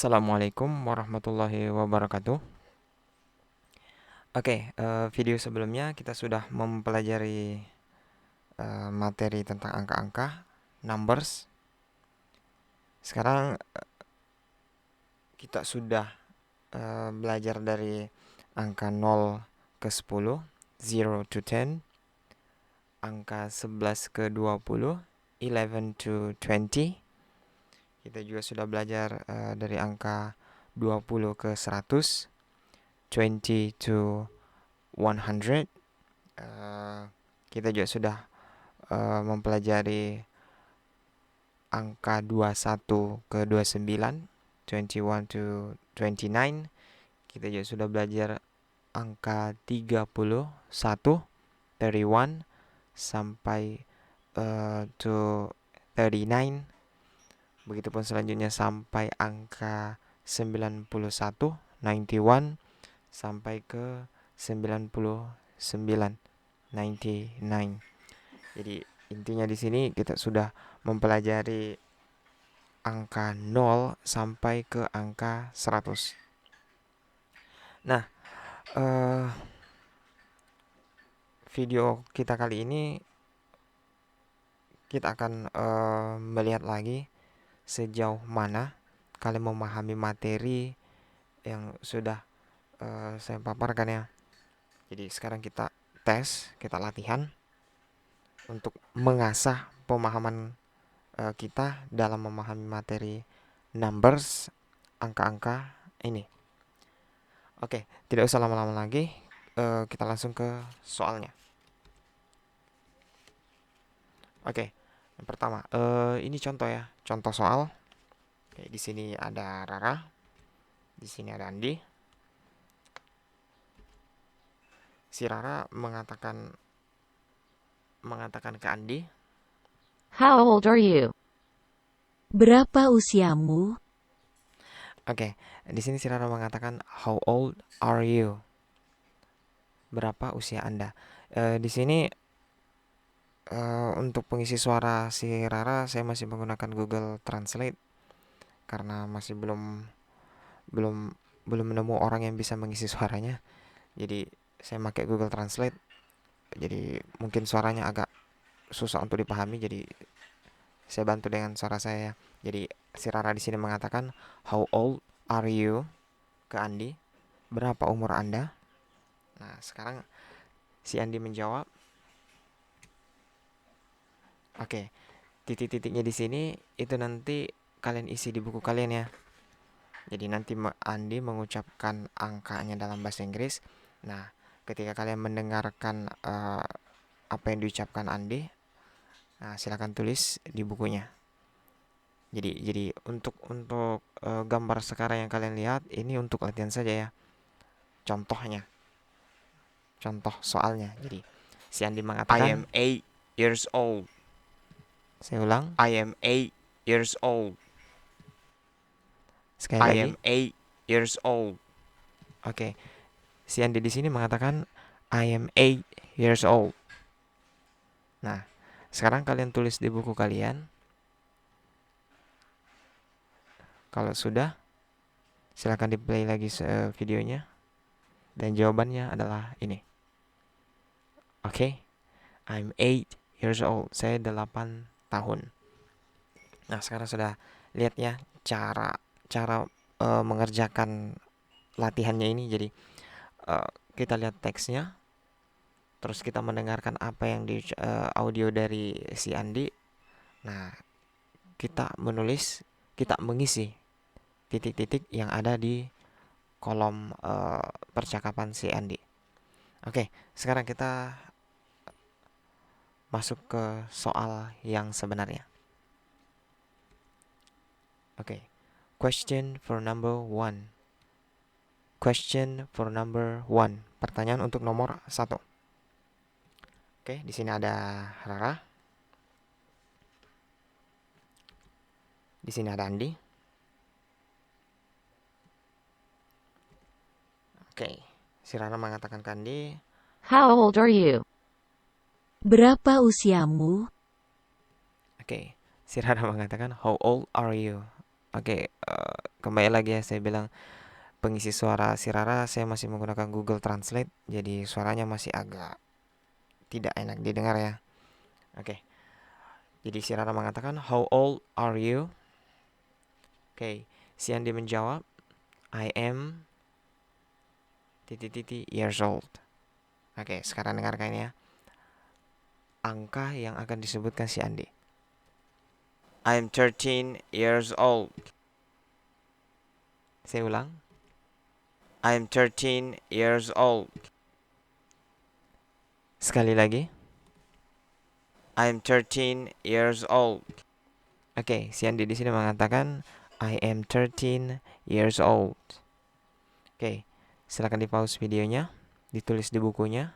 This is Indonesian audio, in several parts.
Assalamualaikum warahmatullahi wabarakatuh. Oke, video sebelumnya kita sudah mempelajari materi tentang angka-angka, numbers. Sekarang kita sudah belajar dari angka 0 ke 10, 0 to 10, angka 11 ke 20, 11 to 20. Kita juga sudah belajar dari angka 20 ke 100, 20 to 100. Kita juga sudah mempelajari angka 21 ke 29, 21 to 29. Kita juga sudah belajar angka 31, 31 sampai to 39. Begitupun selanjutnya sampai angka 91, 91 sampai ke 99, 99. Jadi intinya di sini kita sudah mempelajari angka 0 sampai ke angka 100. Nah, video kita kali ini kita akan melihat lagi sejauh mana kalian memahami materi yang sudah saya paparkan ya. Jadi sekarang kita tes, kita latihan untuk mengasah pemahaman kita dalam memahami materi numbers, angka-angka ini. Oke, tidak usah lama-lama lagi, kita langsung ke soalnya. Oke, yang pertama, ini contoh ya, contoh soal. Oke, di sini ada Rara, di sini ada Andi. Si Rara mengatakan ke Andi, How old are you? Berapa usiamu? oke, di sini si Rara mengatakan how old are you? Berapa usia Anda? Di sini untuk pengisi suara si Rara saya masih menggunakan Google Translate karena masih belum belum belum menemu orang yang bisa mengisi suaranya. Jadi saya pakai Google Translate. Jadi mungkin suaranya agak susah untuk dipahami. Jadi saya bantu dengan suara saya. Jadi si Rara di sini mengatakan how old are you ke Andi? Berapa umur Anda? Nah, sekarang si Andi menjawab. Oke, titik-titiknya di sini itu nanti kalian isi di buku kalian ya. Jadi nanti Andi mengucapkan angkanya dalam bahasa Inggris. Nah, ketika kalian mendengarkan apa yang diucapkan Andi, nah silakan tulis di bukunya. Jadi untuk gambar sekarang yang kalian lihat ini untuk latihan saja ya. Contohnya, contoh soalnya. Jadi si Andi mengatakan, I am 8 years old. Saya ulang, I am 8 years old. Sekali lagi, I am 8 years old. Oke, si Andi di sini mengatakan I am 8 years old. Nah, sekarang kalian tulis di buku kalian. Kalau sudah, silakan di play lagi videonya. Dan jawabannya adalah ini. Oke, I'm 8 years old. Saya 8 tahun. Nah, sekarang sudah lihat ya cara mengerjakan latihannya ini. Jadi kita lihat teksnya, terus kita mendengarkan apa yang di audio dari si Andi. Nah, kita mengisi titik-titik yang ada di kolom percakapan si Andi. Oke, sekarang kita masuk ke soal yang sebenarnya. Oke, question for number one. Question for number one. Pertanyaan untuk nomor 1. Oke, di sini ada Rara. Di sini ada Andi. Oke, si Rara mengatakan ke Andi, How old are you? Berapa usiamu? oke, si Rara mengatakan how old are you? Oke, kembali lagi ya, saya bilang pengisi suara si Rara saya masih menggunakan Google Translate, jadi suaranya masih agak tidak enak didengar ya. Oke, jadi si Rara mengatakan, "How old are you?" Oke, si Andi menjawab, "I am titik-titik years old." Oke, sekarang dengarkan ya, angka yang akan disebutkan si Andi. "I am 13 years old." Saya ulang, "I am 13 years old." Sekali lagi, "I am 13 years old." Oke, si Andi di sini mengatakan I am 13 years old. Oke, silakan di pause videonya, ditulis di bukunya.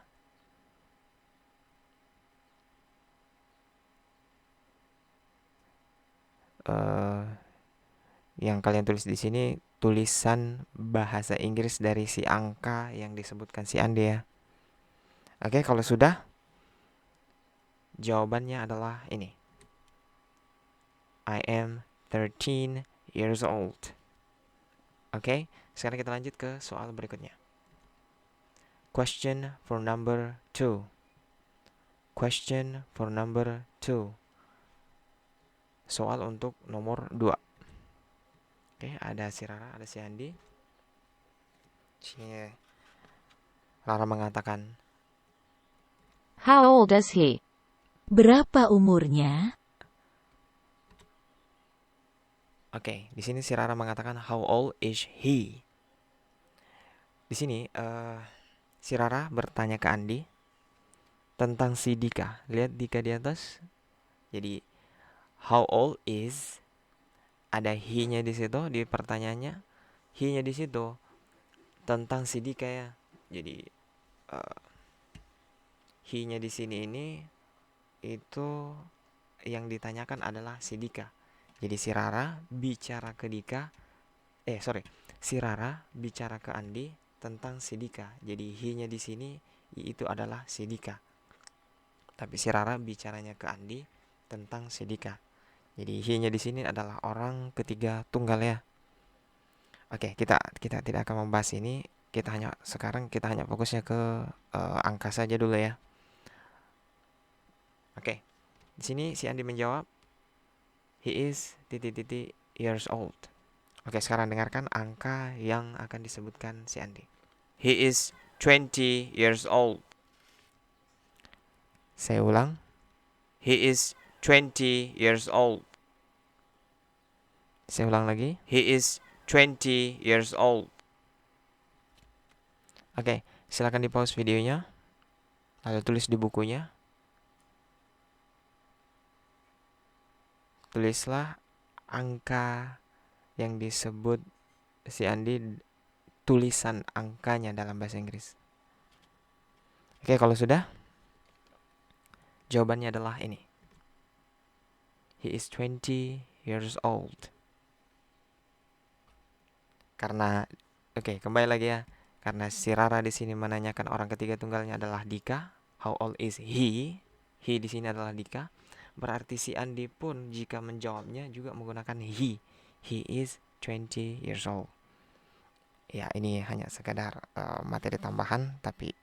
eh yang kalian tulis di sini tulisan bahasa Inggris dari si angka yang disebutkan si Andi ya. Oke, kalau sudah, jawabannya adalah ini. I am 13 years old. Oke, sekarang kita lanjut ke soal berikutnya. Question for number 2. Question for number 2. Soal untuk nomor 2. Oke, ada si Rara, ada si Andi. Sini Rara mengatakan, How old is he? Berapa umurnya? oke, di sini si Rara mengatakan how old is he? Di sini si Rara bertanya ke Andi tentang si Dika. Lihat Dika di atas. Jadi how old is, ada he-nya di situ di pertanyaannya. He-nya di situ tentang si Dika ya. Jadi he-nya di sini ini itu yang ditanyakan adalah si Dika. Jadi si Rara bicara ke Dika, si Rara bicara ke Andi tentang si Dika. Jadi he-nya di sini itu adalah si Dika. Tapi si Rara bicaranya ke Andi tentang si Dika. Jadi he-nya di sini adalah orang ketiga tunggal ya. Oke, kita tidak akan membahas ini. Sekarang kita hanya fokusnya ke angka saja dulu ya. Oke. Di sini si Andi menjawab, he is titik-titik years old. Oke, sekarang dengarkan angka yang akan disebutkan si Andi. He is 20 years old. Saya ulang. He is 20 years old. Saya ulang lagi. He is 20 years old. Oke, silakan di pause videonya. Lalu tulis di bukunya. Tulislah angka yang disebut si Andi, tulisan angkanya dalam bahasa Inggris. Oke, kalau sudah, jawabannya adalah ini. He is 20 years old. Karena, oke, kembali lagi ya. Karena si Rara di sini menanyakan orang ketiga tunggalnya adalah Dika. How old is he? He di sini adalah Dika. Berarti si Andi pun jika menjawabnya juga menggunakan he. He is 20 years old. Ya, ini hanya sekadar materi tambahan, tapi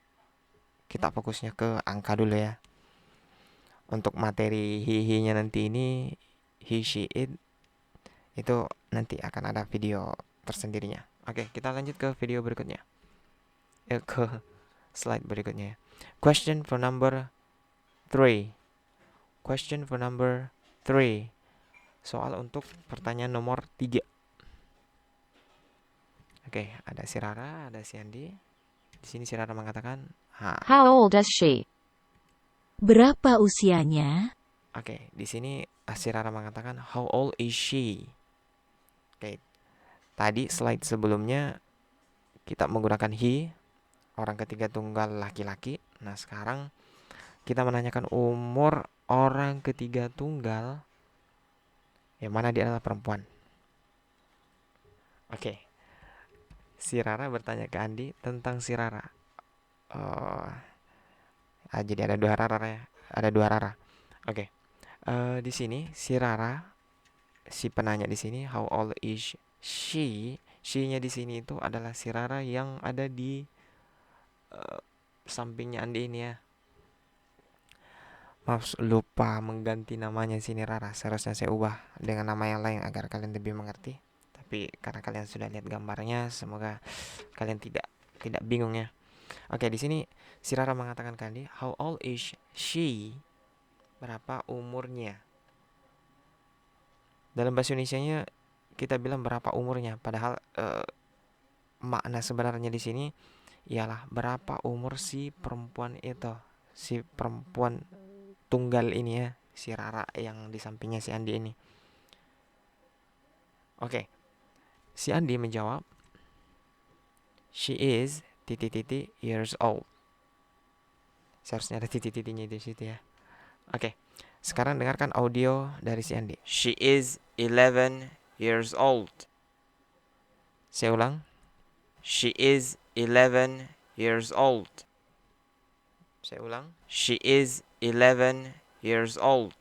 kita fokusnya ke angka dulu ya. Untuk materi he-nya nanti ini, he, she, it, itu nanti akan ada video tersendirinya. Oke, kita lanjut ke video berikutnya. Ke slide berikutnya. Question for number 3. Question for number 3. Soal untuk pertanyaan nomor 3. Oke, ada si Rara, ada si Andi. Di sini si Rara mengatakan, How old is she? Berapa usianya? Oke, di sini si Rara mengatakan how old is she? Oke, tadi slide sebelumnya kita menggunakan he, orang ketiga tunggal laki-laki. Nah, sekarang kita menanyakan umur orang ketiga tunggal yang mana dia adalah perempuan. Oke, si Rara bertanya ke Andi tentang si Rara. Jadi ada dua Rara ya, ada dua Rara. Oke, di sini si Rara si penanya di sini, how old is she? She-nya di sini itu adalah si Rara yang ada di sampingnya Andi ini ya. Maaf, lupa mengganti namanya sini Rara. Seharusnya saya ubah dengan nama yang lain agar kalian lebih mengerti. Tapi karena kalian sudah lihat gambarnya, semoga kalian tidak bingung ya. Oke, di sini si Rara mengatakan ke Andi, how old is she? Berapa umurnya? Dalam bahasa Indonesianya kita bilang berapa umurnya, padahal makna sebenarnya di sini ialah berapa umur si perempuan itu, si perempuan tunggal ini ya, si Rara yang di sampingnya si Andi ini. Oke, si Andi menjawab, she is titik-titik years old. Seharusnya ada titik-titiknya di situ ya. Oke, sekarang dengarkan audio dari si Andi. She is 11 years old. Saya ulang. She is 11 years old. Saya ulang. She is 11 years old.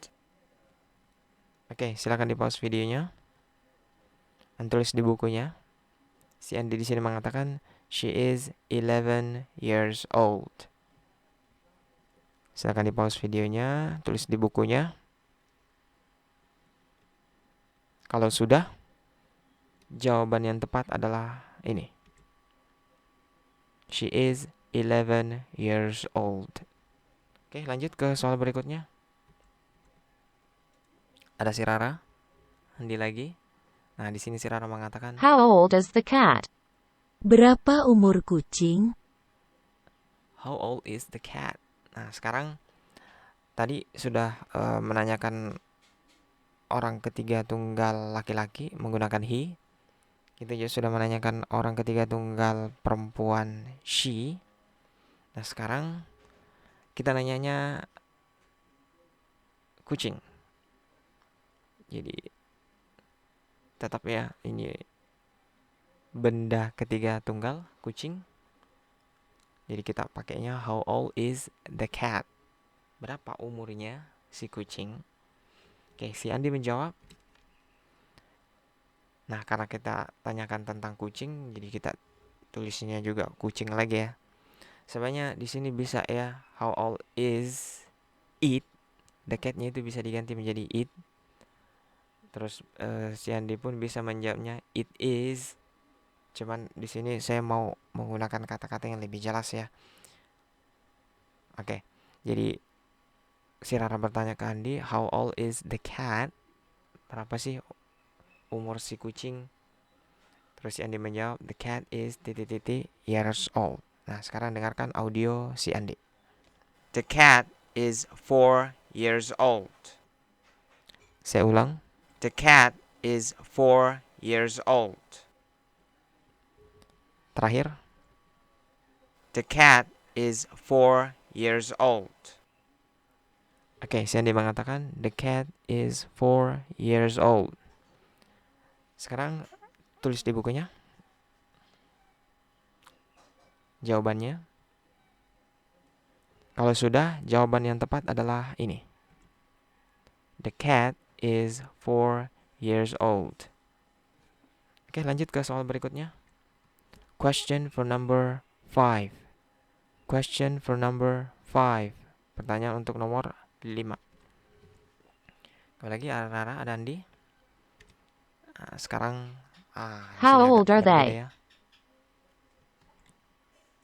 Oke, silakan di pause videonya. Dan tulis di bukunya. Si Andi di sini mengatakan she is 11 years old. Silakan di pause videonya, tulis di bukunya. Kalau sudah, jawaban yang tepat adalah ini. She is 11 years old. Oke, lanjut ke soal berikutnya. Ada si Rara. Andi lagi. Nah, di sini si Rara mengatakan, How old is the cat? Berapa umur kucing? how old is the cat? Nah, sekarang tadi sudah menanyakan orang ketiga tunggal laki-laki menggunakan he. Kita juga sudah menanyakan orang ketiga tunggal perempuan she. Nah, sekarang kita nanyanya kucing. Jadi tetap ya, ini benda ketiga tunggal kucing. Jadi kita pakainya how old is the cat? Berapa umurnya si kucing? Oke, si Andi menjawab. Nah, karena kita tanyakan tentang kucing, jadi kita tulisnya juga kucing lagi ya. Sebenarnya di sini bisa ya, how old is it? The cat-nya itu bisa diganti menjadi it. Terus si Andi pun bisa menjawabnya it is. Cuman di sini saya mau menggunakan kata-kata yang lebih jelas ya. Oke. Jadi si Rara bertanya ke Andi, how old is the cat? Berapa sih umur si kucing? Terus si Andi menjawab, the cat is titik-titik years old. Nah, sekarang dengarkan audio si Andi. The cat is 4 years old. Saya ulang. The cat is 4 years old. Terakhir. The cat is 4 years old. Oke, si Andi mengatakan the cat is 4 years old. Sekarang tulis di bukunya jawabannya. Kalau sudah, jawaban yang tepat adalah ini. The cat is 4 years old. Oke, lanjut ke soal berikutnya. Question for number 5. Question for number 5. Pertanyaan untuk nomor 5. Kembali lagi, Rara, ada Andi. Nah, sekarang di How sini agak old are berbeda they? ya.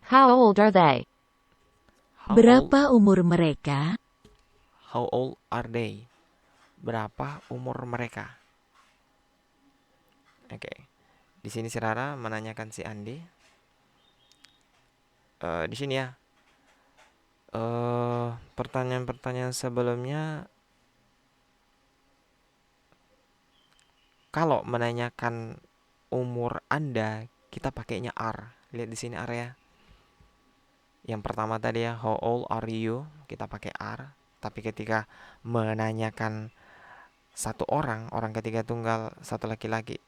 How old are they? How old, Berapa umur mereka? how old are they? Berapa umur mereka? Oke. Di sini si Rara menanyakan si Andi. Di sini ya. Pertanyaan-pertanyaan sebelumnya, kalau menanyakan umur Anda, kita pakainya are. Lihat di sini are ya. Yang pertama tadi ya, how old are you? Kita pakai are. Tapi ketika menanyakan satu orang ketiga tunggal, satu laki-laki,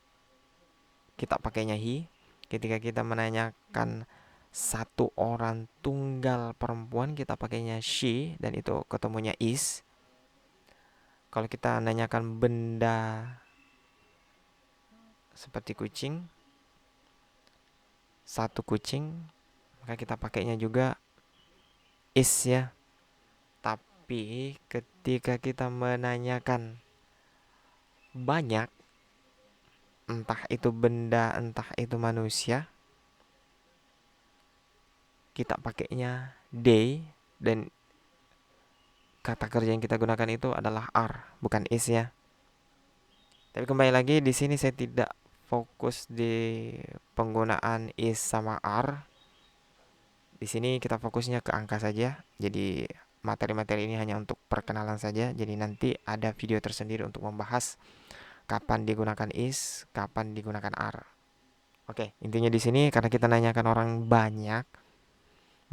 kita pakainya he. Ketika kita menanyakan satu orang tunggal perempuan, kita pakainya she, dan itu ketemunya is. Kalau kita menanyakan benda seperti kucing, satu kucing, maka kita pakainya juga is ya. Tapi ketika kita menanyakan banyak, entah itu benda, entah itu manusia, kita pakainya they, dan kata kerja yang kita gunakan itu adalah are, bukan is ya. Tapi kembali lagi di sini saya tidak fokus di penggunaan is sama are. Di sini kita fokusnya ke angka saja. Jadi materi-materi ini hanya untuk perkenalan saja. Jadi nanti ada video tersendiri untuk membahas kapan digunakan is, kapan digunakan are. Oke, intinya di sini karena kita nanyakan orang banyak,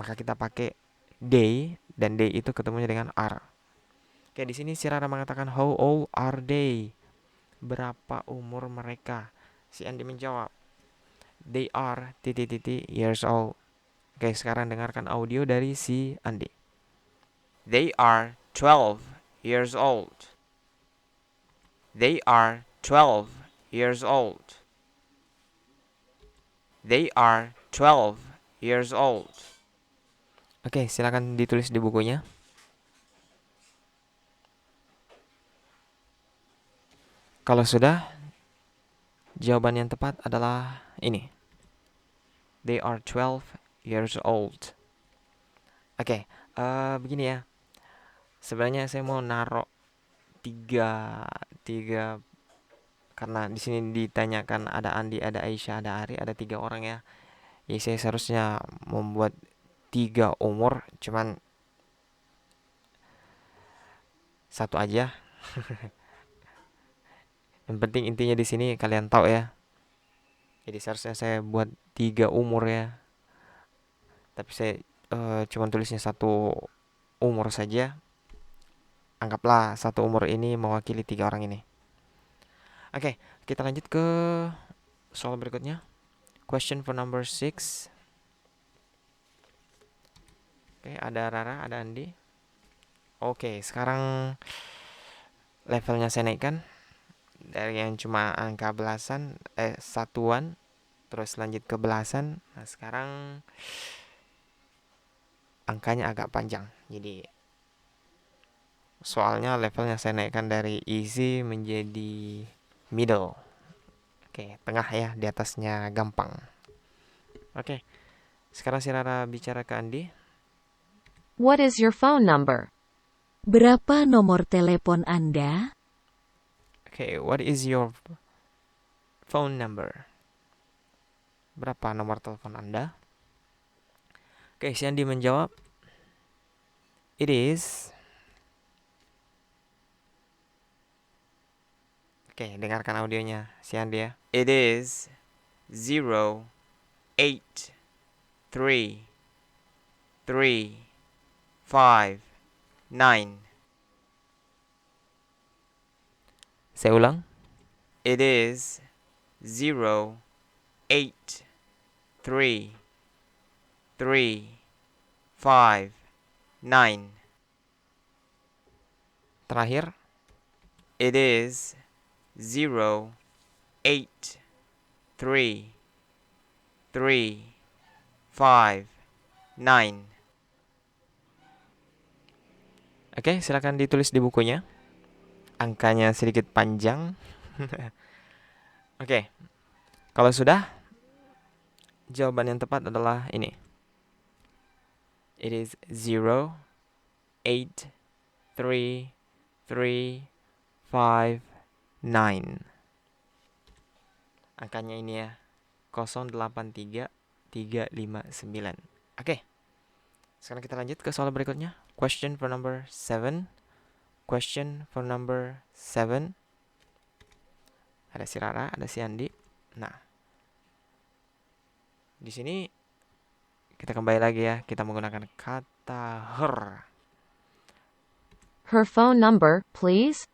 maka kita pakai they, dan they itu ketemunya dengan are. Oke, di sini si Rara mengatakan how old are they? Berapa umur mereka? Si Andi menjawab, they are titik titik years old. Oke, sekarang dengarkan audio dari si Andi. They are 12 years old. They are 12 years old. They are 12 years old. Oke, silakan ditulis di bukunya. Kalau sudah, jawaban yang tepat adalah ini. They are 12 years old. Oke, begini ya. Sebenarnya saya mau naruh tiga tiga karena di sini ditanyakan ada Andi, ada Aisyah, ada Ari, ada 3 orang ya. Jadi saya seharusnya membuat 3 umur, cuman satu aja. Yang penting intinya di sini kalian tahu ya. Jadi seharusnya saya buat 3 umur ya. Tapi saya cuman tulisnya satu umur saja. Anggaplah satu umur ini mewakili 3 orang ini. Oke, kita lanjut ke soal berikutnya. Question for number 6. Oke, ada Rara, ada Andi. Oke, sekarang levelnya saya naikkan dari yang cuma angka belasan, satuan, terus lanjut ke belasan. Nah, sekarang angkanya agak panjang. Jadi soalnya levelnya saya naikkan dari easy menjadi middle. Oke, tengah ya, di atasnya gampang. Oke, sekarang si Rara bicara ke Andi. What is your phone number? Berapa nomor telepon Anda? Oke, what is your phone number? Berapa nomor telepon Anda? Oke, si Andi menjawab, it is. Oke, dengarkan audionya si Andi ya. It is 0, 8, 3, 3, 5, 9. Saya ulang. It is 0, 8, 3, 3, 5, 9. Terakhir. It is 0, 8, 3, 3, 5, 9. Oke, silakan ditulis di bukunya. Angkanya sedikit panjang. Oke, kalau sudah, jawaban yang tepat adalah ini. It is 0, 8, 3, 3, 5, 9. Angkanya ini ya, 083 359. Oke, sekarang kita lanjut ke soal berikutnya. Question for number 7. Question for number 7. Ada si Rara, ada si Andi. Nah, di sini kita kembali lagi ya, kita menggunakan kata her. Her phone number, please.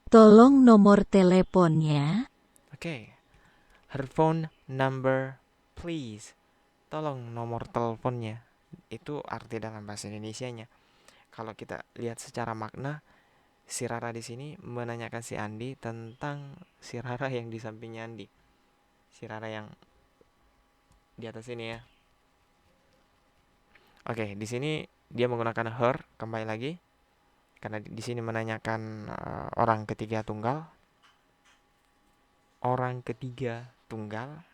Tolong nomor teleponnya. Oke, her phone number, please. Tolong nomor teleponnya. Itu arti dalam bahasa Indonesianya. Kalau kita lihat secara makna, si Rara di sini menanyakan si Andi tentang si Rara yang di sampingnya Andi. Si Rara yang di atas ini ya. Oke, di sini dia menggunakan her kembali lagi karena di sini menanyakan orang ketiga tunggal. Orang ketiga tunggal.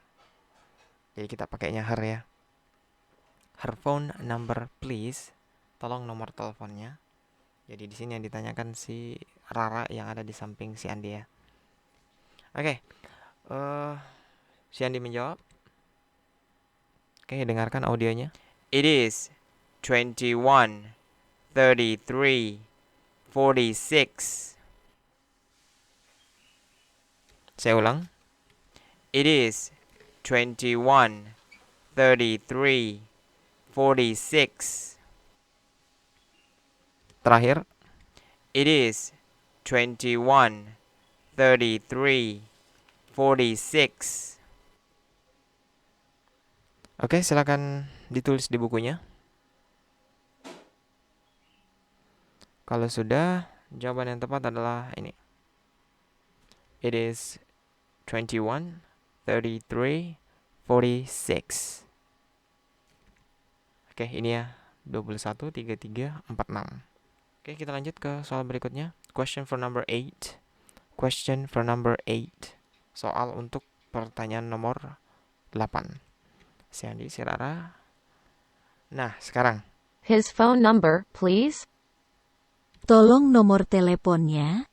Jadi kita pakainya her ya. Her phone number please. Tolong nomor teleponnya. Jadi di sini yang ditanyakan si Rara yang ada di samping si Andi ya. Oke. Si Andi menjawab. Oke, dengarkan audionya. It is 21, 33, 46. Saya ulang. It is 21, 33, 46. Terakhir. It is 21, 33, 46. Oke, silakan ditulis di bukunya. Kalau sudah, jawaban yang tepat adalah ini. It is 21, 33, 46. Oke, ini ya. 21, 33, 46. Oke, kita lanjut ke soal berikutnya. Question for number 8. Question for number 8. Soal untuk pertanyaan nomor 8. Si Andi, si Rara. Nah, sekarang. His phone number, please. Tolong nomor teleponnya.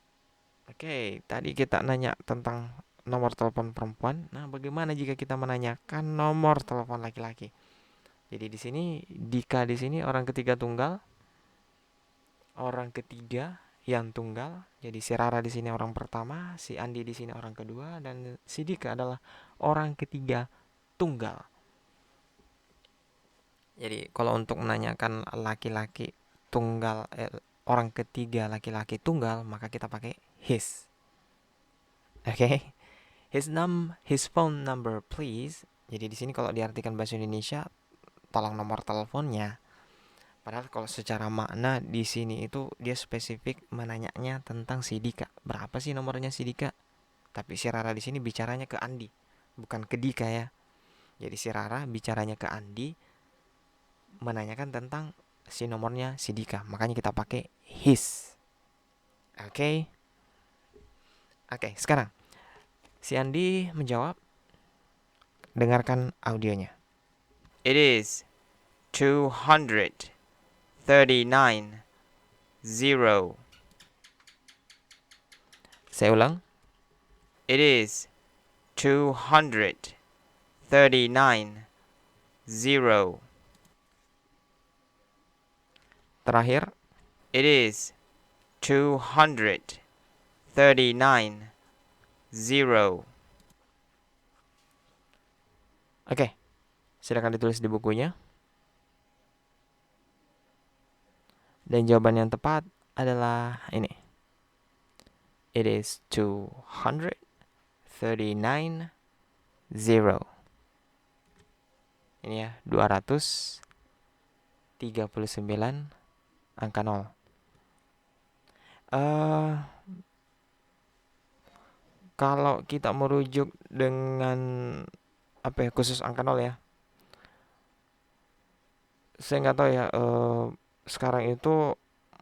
Oke, tadi kita nanya tentang nomor telepon perempuan. Nah, bagaimana jika kita menanyakan nomor telepon laki-laki? Jadi di sini Dika di sini orang ketiga tunggal. Orang ketiga yang tunggal. Jadi si Rara di sini orang pertama, si Andi di sini orang kedua, dan si Dika adalah orang ketiga tunggal. Jadi kalau untuk menanyakan laki-laki tunggal, orang ketiga laki-laki tunggal, maka kita pakai his. Oke. His phone number please. Jadi di sini kalau diartikan bahasa Indonesia, tolong nomor teleponnya. Padahal kalau secara makna di sini itu dia spesifik menanyanya tentang si Dika. Berapa sih nomornya si Dika? Tapi si Rara di sini bicaranya ke Andi, bukan ke Dika ya. Jadi si Rara bicaranya ke Andi, menanyakan tentang si nomornya si Dika. Makanya kita pakai his. Oke. Oke, sekarang si Andi menjawab. Dengarkan audionya. It is 239, 0. Saya ulang. It is 239, 0. Terakhir. It is 239, 0. Oke, silakan ditulis di bukunya. Dan jawaban yang tepat adalah ini. It is 239, 0. Ini ya, 239 angka 0. Kalau kita merujuk dengan khusus angka 0 ya. Saya nggak tahu ya, sekarang itu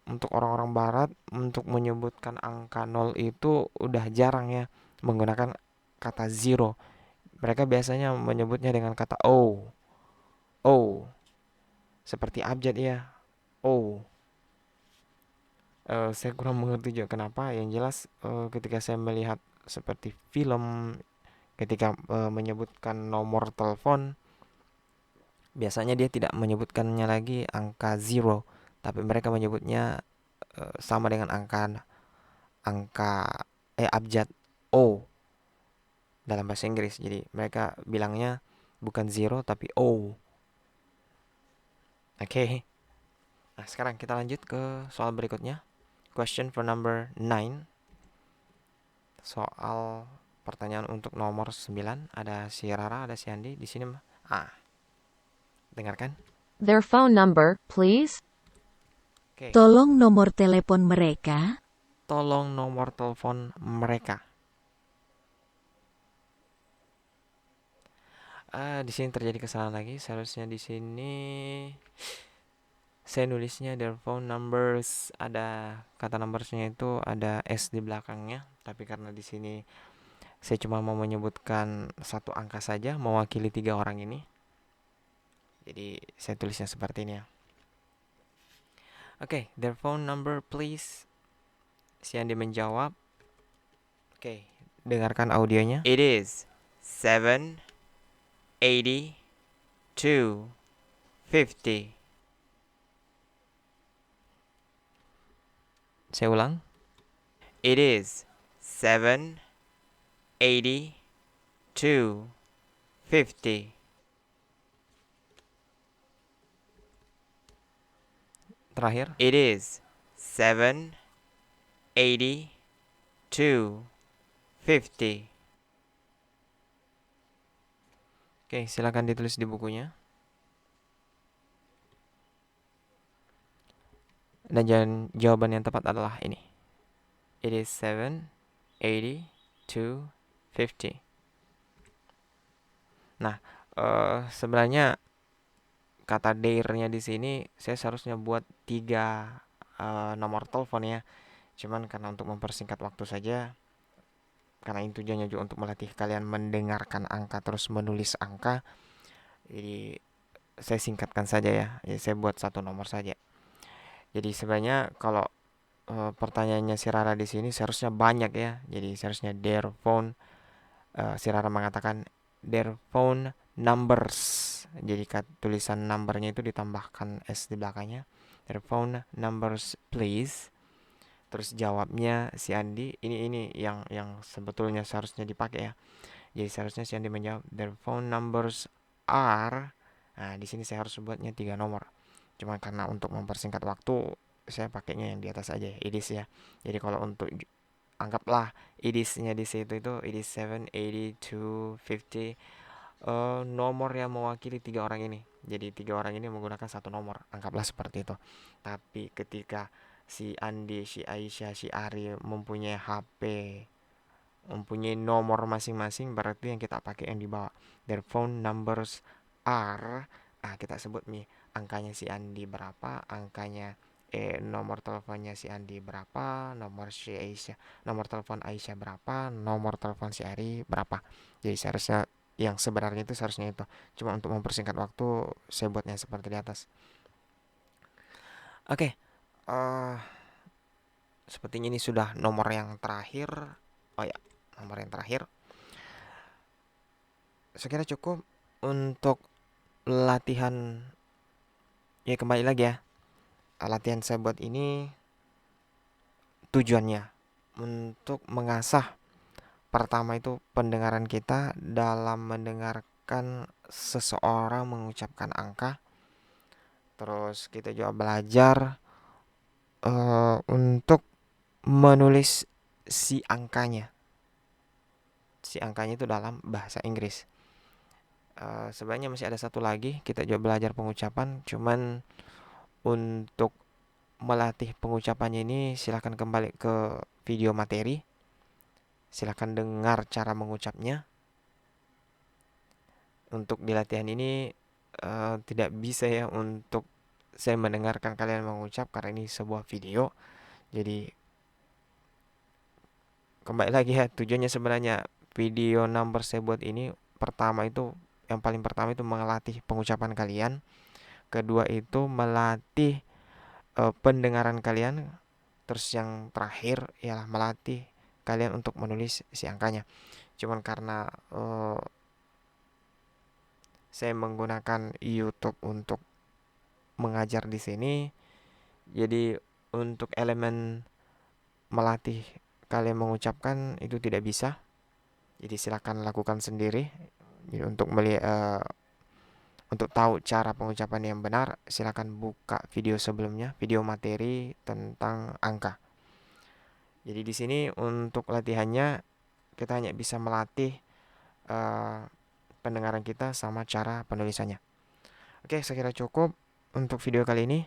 untuk orang-orang barat untuk menyebutkan angka 0 itu udah jarang ya menggunakan kata zero. Mereka biasanya menyebutnya dengan kata O. O. Seperti abjad ya. O. Saya kurang mengerti juga kenapa. Yang jelas ketika saya melihat seperti film, ketika menyebutkan nomor telepon, biasanya dia tidak menyebutkannya lagi angka zero, tapi mereka menyebutnya sama dengan angka abjad O dalam bahasa Inggris. Jadi mereka bilangnya bukan zero tapi O. Oke. Nah, sekarang kita lanjut ke soal berikutnya. Question for number 9. Soal pertanyaan untuk nomor 9. Ada si Rara, ada si Andi. Di sini dengarkan. Their phone number, please. Tolong nomor telepon mereka. tolong nomor telepon mereka. Di sini terjadi kesalahan lagi. Seharusnya di sini saya nulisnya their phone numbers, ada kata numbersnya itu ada S di belakangnya, tapi karena di sini saya cuma mau menyebutkan satu angka saja mewakili 3 orang ini. Jadi saya tulisnya seperti ini ya. Oke, their phone number please. Si Andi menjawab. Oke, dengarkan audionya. It is 78250. Saya ulang. It is 78250. Terakhir. It is 78250. Oke, silakan ditulis di bukunya. Dan jawaban yang tepat adalah ini. It is 78250. Nah, sebenarnya kata dare-nya di sini saya seharusnya buat 3 nomor telepon ya. Cuman karena untuk mempersingkat waktu saja, karena ini tujuannya juga untuk melatih kalian mendengarkan angka terus menulis angka, jadi saya singkatkan saja ya. Jadi saya buat 1 nomor saja. Jadi sebenarnya kalau pertanyaannya si Rara di sini seharusnya banyak ya. Jadi seharusnya their phone, si Rara mengatakan their phone numbers. Jadi tulisan numbernya itu ditambahkan S di belakangnya. Their phone numbers please. Terus jawabnya si Andi, ini yang sebetulnya seharusnya dipakai ya. Jadi seharusnya si Andi menjawab their phone numbers are. Nah, di sini saya harus buatnya 3 nomor. Cuma karena untuk mempersingkat waktu, saya pakainya yang di atas aja ya, idis ya. Jadi kalau untuk anggaplah idisnya di situ itu idis 78250, nomor yang mewakili 3 orang ini. Jadi 3 orang ini menggunakan 1 nomor, anggaplah seperti itu. Tapi ketika si Andi, si Aisyah, si Ari mempunyai HP, mempunyai nomor masing-masing, berarti yang kita pakai yang di bawah. Their phone numbers are. Kita sebut nih angkanya si Andi berapa, angkanya nomor teleponnya si Andi berapa, nomor telepon Aisyah berapa, nomor telepon si Ari berapa. Jadi seharusnya yang sebenarnya itu seharusnya itu. Cuma untuk mempersingkat waktu saya buatnya seperti di atas. Oke. Sepertinya ini sudah nomor yang terakhir. Oh ya, nomor yang terakhir. Saya kira cukup untuk latihan. Ya kembali lagi ya. Latihan saya buat ini tujuannya untuk mengasah pertama itu pendengaran kita dalam mendengarkan seseorang mengucapkan angka. Terus kita juga belajar untuk menulis si angkanya. Si angkanya itu dalam bahasa Inggris. Sebenarnya masih ada satu lagi, kita juga belajar pengucapan. Cuman untuk melatih pengucapannya ini silahkan kembali ke video materi. Silahkan dengar cara mengucapnya. Untuk di latihan ini tidak bisa ya untuk saya mendengarkan kalian mengucap karena ini sebuah video. Jadi kembali lagi ya, tujuannya sebenarnya video number saya buat ini pertama itu, yang paling pertama itu melatih pengucapan kalian. Kedua itu melatih pendengaran kalian. Terus yang terakhir ialah melatih kalian untuk menulis si angkanya. Cuman karena saya menggunakan YouTube untuk mengajar di sini, jadi untuk elemen melatih kalian mengucapkan itu tidak bisa. Jadi silakan lakukan sendiri. Jadi untuk tahu cara pengucapan yang benar, silakan buka video sebelumnya, video materi tentang angka. Jadi di sini untuk latihannya kita hanya bisa melatih eh, pendengaran kita sama cara penulisannya. Oke, saya kira cukup untuk video kali ini.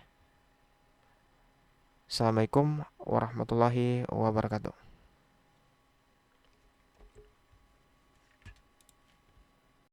Assalamualaikum warahmatullahi wabarakatuh.